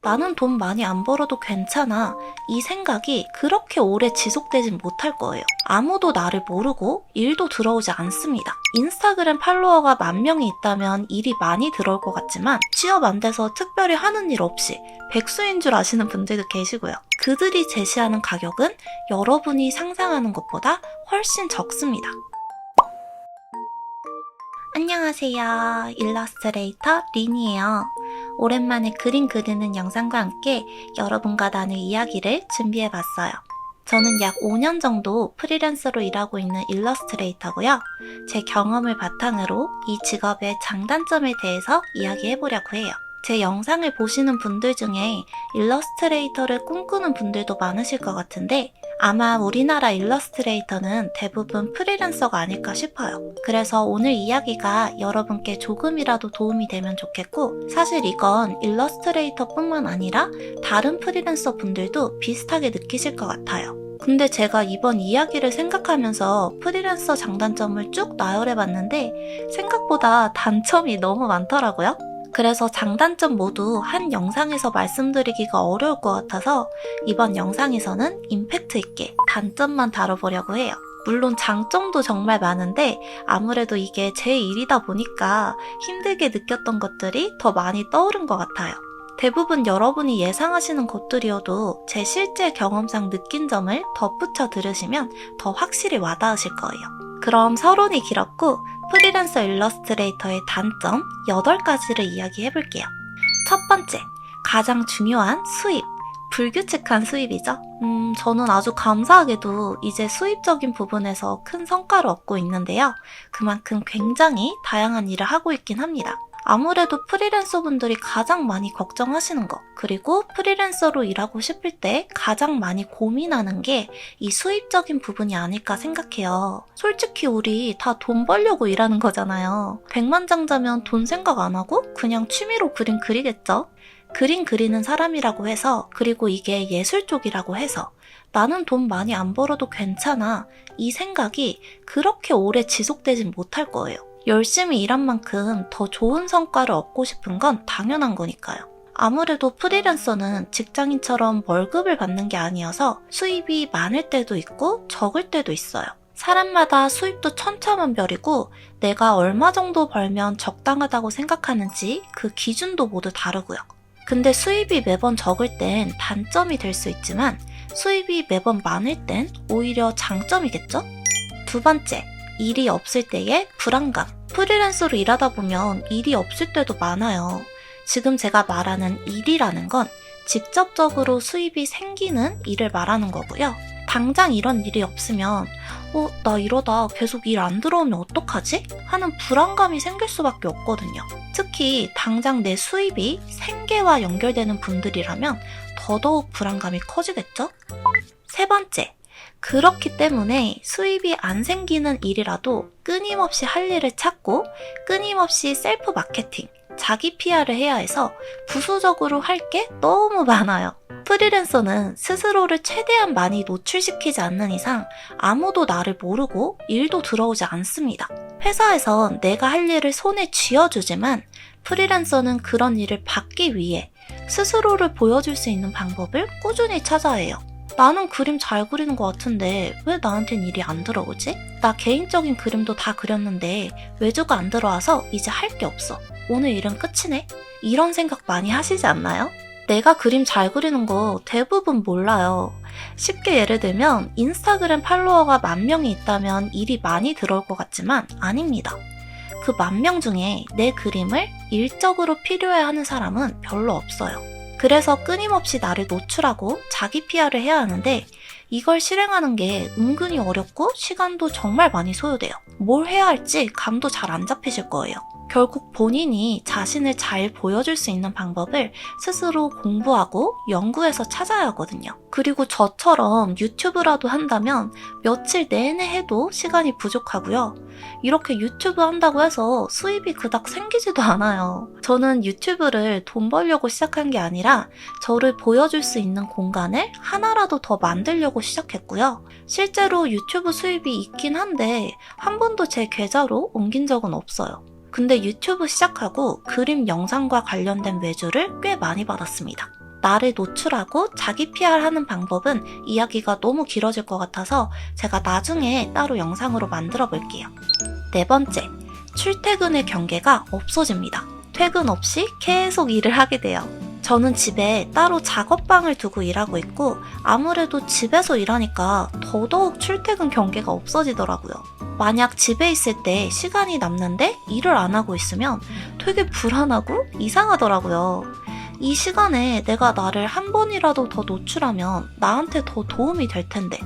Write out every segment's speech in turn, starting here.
나는 돈 많이 안 벌어도 괜찮아. 이 생각이 그렇게 오래 지속되진 못할 거예요. 아무도 나를 모르고 일도 들어오지 않습니다. 인스타그램 팔로워가 10,000명이 있다면 일이 많이 들어올 것 같지만 취업 안 돼서 특별히 하는 일 없이 백수인 줄 아시는 분들도 계시고요. 그들이 제시하는 가격은 여러분이 상상하는 것보다 훨씬 적습니다. 안녕하세요. 일러스트레이터 린이에요. 오랜만에 그림 그리는 영상과 함께 여러분과 나눌 이야기를 준비해봤어요. 저는 약 5년 정도 프리랜서로 일하고 있는 일러스트레이터고요. 제 경험을 바탕으로 이 직업의 장단점에 대해서 이야기해보려고 해요. 제 영상을 보시는 분들 중에 일러스트레이터를 꿈꾸는 분들도 많으실 것 같은데 아마 우리나라 일러스트레이터는 대부분 프리랜서가 아닐까 싶어요. 그래서 오늘 이야기가 여러분께 조금이라도 도움이 되면 좋겠고 사실 이건 일러스트레이터뿐만 아니라 다른 프리랜서 분들도 비슷하게 느끼실 것 같아요. 근데 제가 이번 이야기를 생각하면서 프리랜서 장단점을 쭉 나열해봤는데 생각보다 단점이 너무 많더라고요. 그래서 장단점 모두 한 영상에서 말씀드리기가 어려울 것 같아서 이번 영상에서는 임팩트 있게 단점만 다뤄보려고 해요. 물론 장점도 정말 많은데 아무래도 이게 제 일이다 보니까 힘들게 느꼈던 것들이 더 많이 떠오른 것 같아요. 대부분 여러분이 예상하시는 것들이어도 제 실제 경험상 느낀 점을 덧붙여 들으시면 더 확실히 와닿으실 거예요. 그럼 서론이 길었고 프리랜서 일러스트레이터의 단점 8가지를 이야기해볼게요. 첫 번째, 가장 중요한 수입. 불규칙한 수입이죠. 저는 아주 감사하게도 이제 수입적인 부분에서 큰 성과를 얻고 있는데요. 그만큼 굉장히 다양한 일을 하고 있긴 합니다. 아무래도 프리랜서 분들이 가장 많이 걱정하시는 거, 그리고 프리랜서로 일하고 싶을 때 가장 많이 고민하는 게 이 수입적인 부분이 아닐까 생각해요. 솔직히 우리 다 돈 벌려고 일하는 거잖아요. 백만장자면 돈 생각 안 하고 그냥 취미로 그림 그리겠죠? 그림 그리는 사람이라고 해서, 그리고 이게 예술 쪽이라고 해서 나는 돈 많이 안 벌어도 괜찮아. 이 생각이 그렇게 오래 지속되진 못할 거예요. 열심히 일한 만큼 더 좋은 성과를 얻고 싶은 건 당연한 거니까요. 아무래도 프리랜서는 직장인처럼 월급을 받는 게 아니어서 수입이 많을 때도 있고 적을 때도 있어요. 사람마다 수입도 천차만별이고 내가 얼마 정도 벌면 적당하다고 생각하는지 그 기준도 모두 다르고요. 근데 수입이 매번 적을 땐 단점이 될 수 있지만 수입이 매번 많을 땐 오히려 장점이겠죠? 두 번째, 일이 없을 때의 불안감. 프리랜서로 일하다 보면 일이 없을 때도 많아요. 지금 제가 말하는 일이라는 건 직접적으로 수입이 생기는 일을 말하는 거고요. 당장 이런 일이 없으면 나 이러다 계속 일 안 들어오면 어떡하지? 하는 불안감이 생길 수밖에 없거든요. 특히 당장 내 수입이 생계와 연결되는 분들이라면 더더욱 불안감이 커지겠죠? 세 번째, 그렇기 때문에 수입이 안 생기는 일이라도 끊임없이 할 일을 찾고 끊임없이 셀프 마케팅, 자기 PR을 해야 해서 부수적으로 할 게 너무 많아요. 프리랜서는 스스로를 최대한 많이 노출시키지 않는 이상 아무도 나를 모르고 일도 들어오지 않습니다. 회사에선 내가 할 일을 손에 쥐어주지만 프리랜서는 그런 일을 받기 위해 스스로를 보여줄 수 있는 방법을 꾸준히 찾아야 해요. 나는 그림 잘 그리는 것 같은데 왜 나한텐 일이 안 들어오지? 나 개인적인 그림도 다 그렸는데 외주가 안 들어와서 이제 할 게 없어. 오늘 일은 끝이네? 이런 생각 많이 하시지 않나요? 내가 그림 잘 그리는 거 대부분 몰라요. 쉽게 예를 들면 인스타그램 팔로워가 10,000명이 있다면 일이 많이 들어올 것 같지만 아닙니다. 그 10,000명 중에 내 그림을 일적으로 필요해 하는 사람은 별로 없어요. 그래서 끊임없이 나를 노출하고 자기 PR을 해야 하는데 이걸 실행하는 게 은근히 어렵고 시간도 정말 많이 소요돼요. 뭘 해야 할지 감도 잘 안 잡히실 거예요. 결국 본인이 자신을 잘 보여줄 수 있는 방법을 스스로 공부하고 연구해서 찾아야 하거든요. 그리고 저처럼 유튜브라도 한다면 며칠 내내 해도 시간이 부족하고요. 이렇게 유튜브 한다고 해서 수입이 그닥 생기지도 않아요. 저는 유튜브를 돈 벌려고 시작한 게 아니라 저를 보여줄 수 있는 공간을 하나라도 더 만들려고 시작했고요. 실제로 유튜브 수입이 있긴 한데 한 번도 제 계좌로 옮긴 적은 없어요. 근데 유튜브 시작하고 그림 영상과 관련된 외주를 꽤 많이 받았습니다. 나를 노출하고 자기 PR하는 방법은 이야기가 너무 길어질 것 같아서 제가 나중에 따로 영상으로 만들어 볼게요. 네 번째, 출퇴근의 경계가 없어집니다. 퇴근 없이 계속 일을 하게 돼요. 저는 집에 따로 작업방을 두고 일하고 있고 아무래도 집에서 일하니까 더더욱 출퇴근 경계가 없어지더라고요. 만약 집에 있을 때 시간이 남는데 일을 안 하고 있으면 되게 불안하고 이상하더라고요. 이 시간에 내가 나를 한 번이라도 더 노출하면 나한테 더 도움이 될 텐데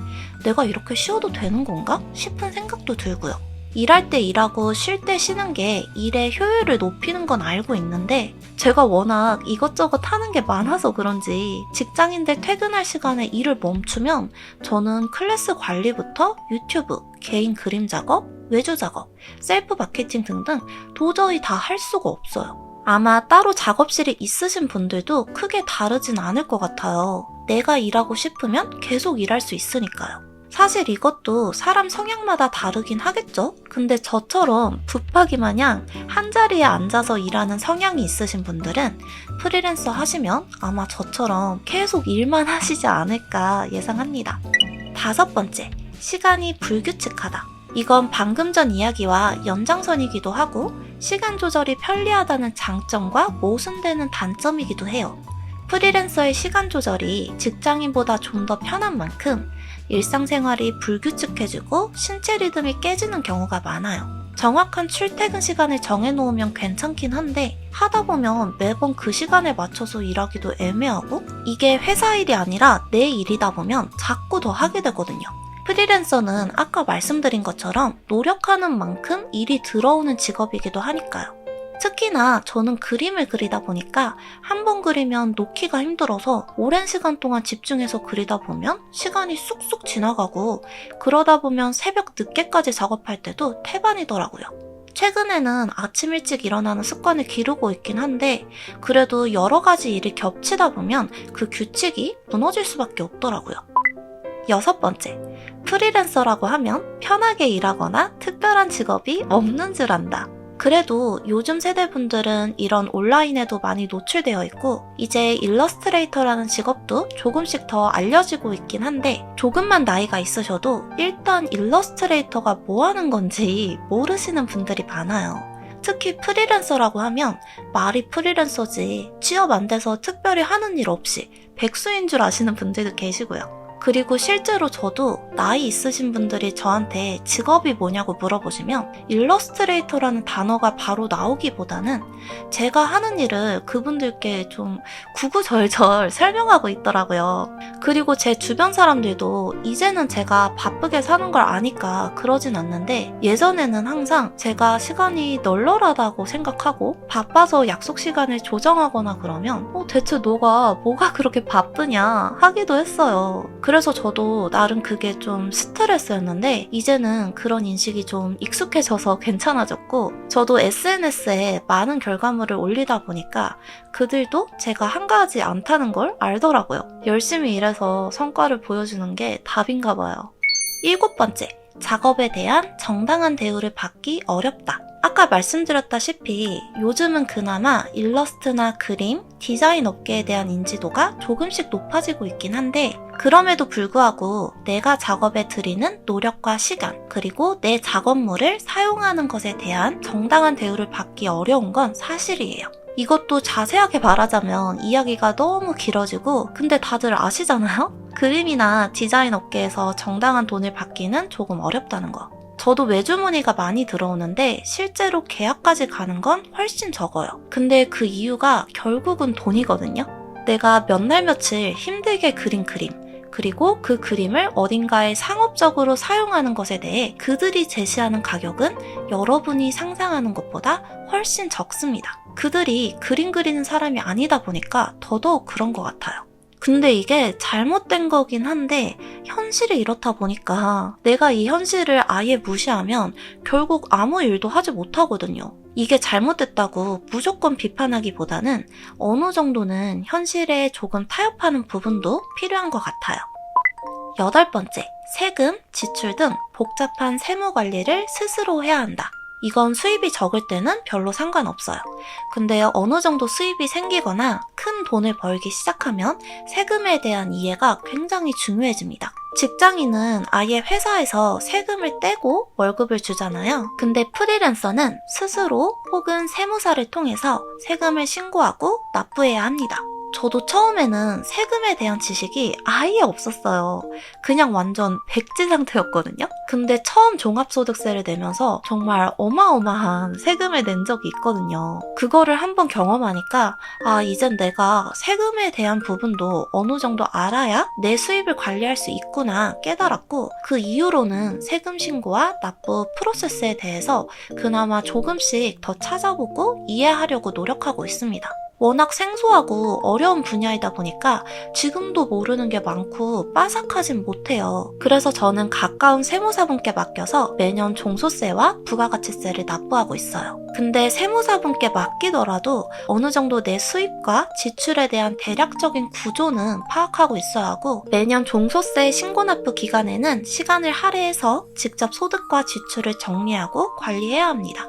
내가 이렇게 쉬어도 되는 건가 싶은 생각도 들고요. 일할 때 일하고 쉴 때 쉬는 게 일의 효율을 높이는 건 알고 있는데 제가 워낙 이것저것 하는 게 많아서 그런지 직장인들 퇴근할 시간에 일을 멈추면 저는 클래스 관리부터 유튜브, 개인 그림 작업, 외주 작업, 셀프 마케팅 등등 도저히 다 할 수가 없어요. 아마 따로 작업실이 있으신 분들도 크게 다르진 않을 것 같아요. 내가 일하고 싶으면 계속 일할 수 있으니까요. 사실 이것도 사람 성향마다 다르긴 하겠죠? 근데 저처럼 붓파기 마냥 한자리에 앉아서 일하는 성향이 있으신 분들은 프리랜서 하시면 아마 저처럼 계속 일만 하시지 않을까 예상합니다. 다섯 번째, 시간이 불규칙하다. 이건 방금 전 이야기와 연장선이기도 하고 시간 조절이 편리하다는 장점과 모순되는 단점이기도 해요. 프리랜서의 시간 조절이 직장인보다 좀 더 편한 만큼 일상생활이 불규칙해지고 신체 리듬이 깨지는 경우가 많아요. 정확한 출퇴근 시간을 정해놓으면 괜찮긴 한데 하다 보면 매번 그 시간에 맞춰서 일하기도 애매하고 이게 회사 일이 아니라 내 일이다 보면 자꾸 더 하게 되거든요. 프리랜서는 아까 말씀드린 것처럼 노력하는 만큼 일이 들어오는 직업이기도 하니까요. 특히나 저는 그림을 그리다 보니까 한 번 그리면 놓기가 힘들어서 오랜 시간 동안 집중해서 그리다 보면 시간이 쑥쑥 지나가고 그러다 보면 새벽 늦게까지 작업할 때도 태반이더라고요. 최근에는 아침 일찍 일어나는 습관을 기르고 있긴 한데 그래도 여러 가지 일이 겹치다 보면 그 규칙이 무너질 수밖에 없더라고요. 여섯 번째, 프리랜서라고 하면 편하게 일하거나 특별한 직업이 없는 줄 안다. 그래도 요즘 세대분들은 이런 온라인에도 많이 노출되어 있고 이제 일러스트레이터라는 직업도 조금씩 더 알려지고 있긴 한데 조금만 나이가 있으셔도 일단 일러스트레이터가 뭐 하는 건지 모르시는 분들이 많아요. 특히 프리랜서라고 하면 말이 프리랜서지 취업 안 돼서 특별히 하는 일 없이 백수인 줄 아시는 분들도 계시고요. 그리고 실제로 저도 나이 있으신 분들이 저한테 직업이 뭐냐고 물어보시면 일러스트레이터라는 단어가 바로 나오기보다는 제가 하는 일을 그분들께 좀 구구절절 설명하고 있더라고요. 그리고 제 주변 사람들도 이제는 제가 바쁘게 사는 걸 아니까 그러진 않는데 예전에는 항상 제가 시간이 널널하다고 생각하고 바빠서 약속 시간을 조정하거나 그러면 대체 너가 뭐가 그렇게 바쁘냐 하기도 했어요. 그래서 저도 나름 그게 좀 스트레스였는데 이제는 그런 인식이 좀 익숙해져서 괜찮아졌고 저도 SNS에 많은 결과물을 올리다 보니까 그들도 제가 한가하지 않다는 걸 알더라고요. 열심히 일해서 성과를 보여주는 게 답인가 봐요. 일곱 번째, 작업에 대한 정당한 대우를 받기 어렵다. 아까 말씀드렸다시피 요즘은 그나마 일러스트나 그림, 디자인 업계에 대한 인지도가 조금씩 높아지고 있긴 한데 그럼에도 불구하고 내가 작업에 들이는 노력과 시간 그리고 내 작업물을 사용하는 것에 대한 정당한 대우를 받기 어려운 건 사실이에요. 이것도 자세하게 말하자면 이야기가 너무 길어지고 근데 다들 아시잖아요? 그림이나 디자인 업계에서 정당한 돈을 받기는 조금 어렵다는 거. 저도 외주 문의가 많이 들어오는데 실제로 계약까지 가는 건 훨씬 적어요. 근데 그 이유가 결국은 돈이거든요. 내가 몇 날 며칠 힘들게 그린 그림 그리고 그 그림을 어딘가에 상업적으로 사용하는 것에 대해 그들이 제시하는 가격은 여러분이 상상하는 것보다 훨씬 적습니다. 그들이 그림 그리는 사람이 아니다 보니까 더더욱 그런 것 같아요. 근데 이게 잘못된 거긴 한데 현실이 이렇다 보니까 내가 이 현실을 아예 무시하면 결국 아무 일도 하지 못하거든요. 이게 잘못됐다고 무조건 비판하기보다는 어느 정도는 현실에 조금 타협하는 부분도 필요한 것 같아요. 여덟 번째, 세금, 지출 등 복잡한 세무 관리를 스스로 해야 한다. 이건 수입이 적을 때는 별로 상관없어요. 근데 어느 정도 수입이 생기거나 큰 돈을 벌기 시작하면 세금에 대한 이해가 굉장히 중요해집니다. 직장인은 아예 회사에서 세금을 떼고 월급을 주잖아요. 근데 프리랜서는 스스로 혹은 세무사를 통해서 세금을 신고하고 납부해야 합니다. 저도 처음에는 세금에 대한 지식이 아예 없었어요. 그냥 완전 백지 상태였거든요. 근데 처음 종합소득세를 내면서 정말 어마어마한 세금을 낸 적이 있거든요. 그거를 한번 경험하니까 이젠 내가 세금에 대한 부분도 어느 정도 알아야 내 수입을 관리할 수 있구나 깨달았고, 그 이후로는 세금 신고와 납부 프로세스에 대해서 그나마 조금씩 더 찾아보고 이해하려고 노력하고 있습니다. 워낙 생소하고 어려운 분야이다 보니까 지금도 모르는 게 많고 빠삭하진 못해요. 그래서 저는 가까운 세무사분께 맡겨서 매년 종소세와 부가가치세를 납부하고 있어요. 근데 세무사분께 맡기더라도 어느 정도 내 수입과 지출에 대한 대략적인 구조는 파악하고 있어야 하고, 매년 종소세 신고 납부 기간에는 시간을 할애해서 직접 소득과 지출을 정리하고 관리해야 합니다.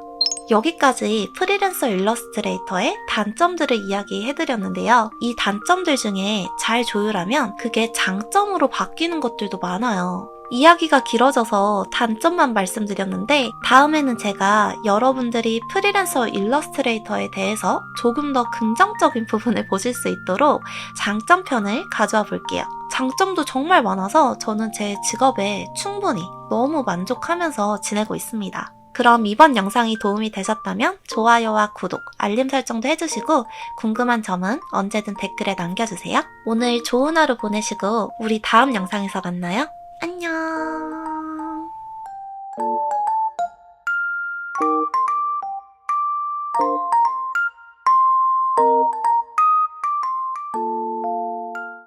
여기까지 프리랜서 일러스트레이터의 단점들을 이야기해드렸는데요. 이 단점들 중에 잘 조율하면 그게 장점으로 바뀌는 것들도 많아요. 이야기가 길어져서 단점만 말씀드렸는데, 다음에는 제가 여러분들이 프리랜서 일러스트레이터에 대해서 조금 더 긍정적인 부분을 보실 수 있도록 장점편을 가져와 볼게요. 장점도 정말 많아서 저는 제 직업에 충분히 너무 만족하면서 지내고 있습니다. 그럼 이번 영상이 도움이 되셨다면 좋아요와 구독, 알림 설정도 해주시고 궁금한 점은 언제든 댓글에 남겨주세요. 오늘 좋은 하루 보내시고 우리 다음 영상에서 만나요. 안녕.